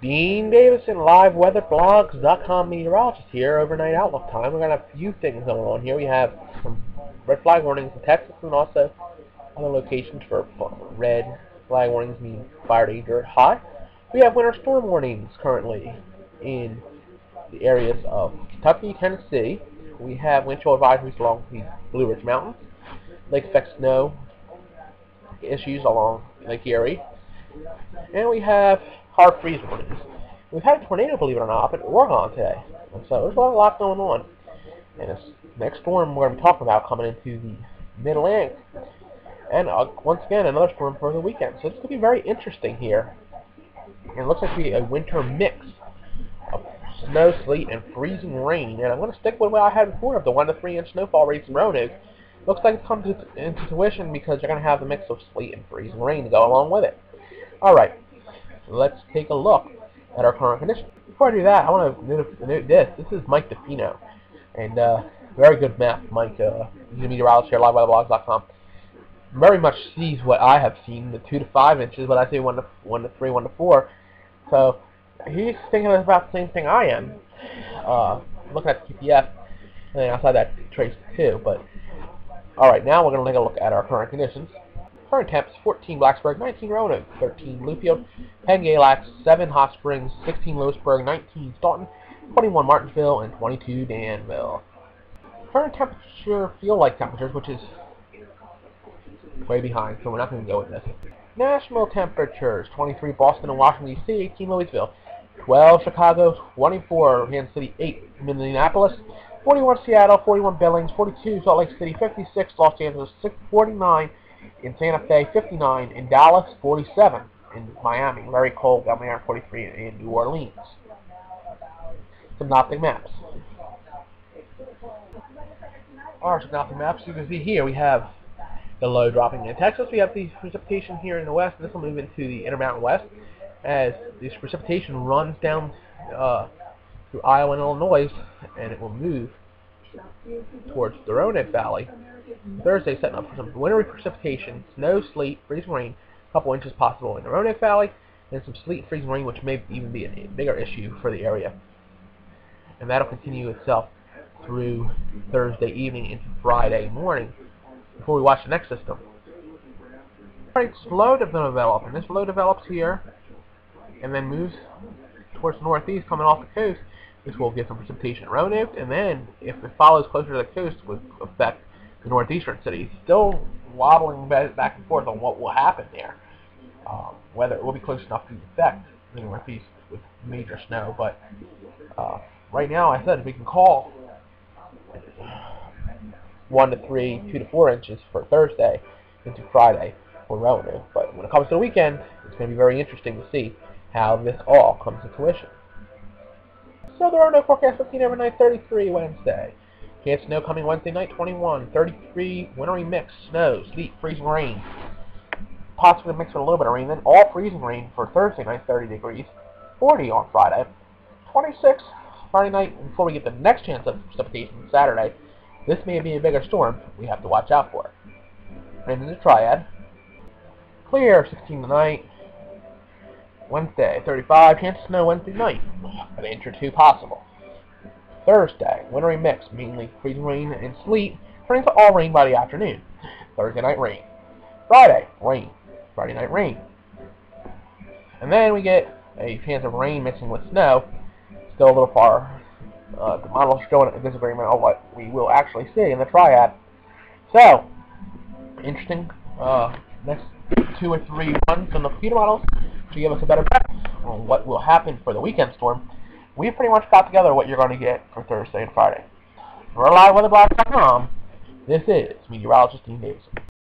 Dean Davison, liveweatherblogs.com meteorologist here, overnight outlook time. We're going to have a few things going on here. We have some red flag warnings in Texas and also other locations for red flag warnings mean fire danger high. We have winter storm warnings currently in the areas of Kentucky, Tennessee. We have wind chill advisories along the Blue Ridge Mountains. Lake effect snow issues along Lake Erie. And we have hard freeze warnings. We've had a tornado, believe it or not, up in Oregon today. And so there's a lot going on. And this next storm we're going to be talking about coming into the mid-Atlantic. And once again, another storm for the weekend. So it's going to be very interesting here. And it looks like to be a winter mix of snow, sleet, and freezing rain. And I'm going to stick with what I had before of the 1 to 3 inch snowfall rates in Roanoke. Looks like it's come into tuition because you're going to have the mix of sleet and freezing rain to go along with it. Alright, let's take a look at our current conditions. Before I do that, I want to note this. This is Mike DeFino. And very good map, Mike. He's a meteorologist here at liveweatherblogs.com. Very much sees what I have seen, the 2 to 5 inches, but I say 1 to 3, 1 to 4. So he's thinking about the same thing I am. Looking at the TPF, and then outside that trace too. But alright, now we're going to take a look at our current conditions. Current temps: 14 Blacksburg, 19 Roanoke, 13 Bluefield, 10 Galax, 7 Hot Springs, 16 Lewisburg, 19 Staunton, 21 Martinsville, and 22 Danville. Current temperature, feel-like temperatures, which is way behind, so we're not going to go with this. National temperatures: 23 Boston and Washington, D.C., 18 Louisville, 12 Chicago, 24 Kansas City, 8 Minneapolis, 41 Seattle, 41 Billings, 42 Salt Lake City, 56 Los Angeles, 49 in Santa Fe, 59 in Dallas, 47 in Miami, very cold down there, 43 in New Orleans. Synoptic maps. Our synoptic maps, you can see here we have the low dropping in Texas. We have the precipitation here in the west, and this will move into the Intermountain West as this precipitation runs down through Iowa and Illinois, and it will move towards the Roanoke Valley. Thursday, setting up for some wintry precipitation, snow, sleet, freezing rain, a couple inches possible in the Roanoke Valley, and some sleet and freezing rain, which may even be a bigger issue for the area. And that'll continue itself through Thursday evening into Friday morning before we watch the next system. Alright, low to develop, and this low develops here and then moves towards the northeast coming off the coast. This will give some precipitation in Roanoke, and then if it follows closer to the coast, would affect the northeastern cities. Still wobbling back and forth on what will happen there. Whether it will be close enough to affect the northeast with major snow, but right now, I said we can call 1 to 3, 2 to 4 inches for Thursday into Friday for Roanoke. But when it comes to the weekend, it's going to be very interesting to see how this all comes to fruition. So the Roanoke forecast: 15 overnight, 33 Wednesday. Chance of snow coming Wednesday night, 21, 33 wintry mix, snow, sleet, freezing rain. Possibly mixed with a little bit of rain, then all freezing rain for Thursday night, 30 degrees, 40 on Friday, 26 Friday night, before we get the next chance of precipitation Saturday. This may be a bigger storm we have to watch out for. And in the triad: clear, 16 tonight. Wednesday, 35, chance of snow Wednesday night, an inch or 2 possible. Thursday, wintry mix, mainly freezing rain and sleet, turning to all rain by the afternoon. Thursday night, rain. Friday, rain. Friday night, rain. And then we get a chance of rain mixing with snow. Still a little far. The model is showing a disagreement on what we will actually see in the triad. So, interesting. Next 2 or 3 months on the computer models to give us a better bet on what will happen for the weekend storm. We've pretty much got together what you're going to get for Thursday and Friday. For liveweatherblogs.com, this is meteorologist Dean Davison.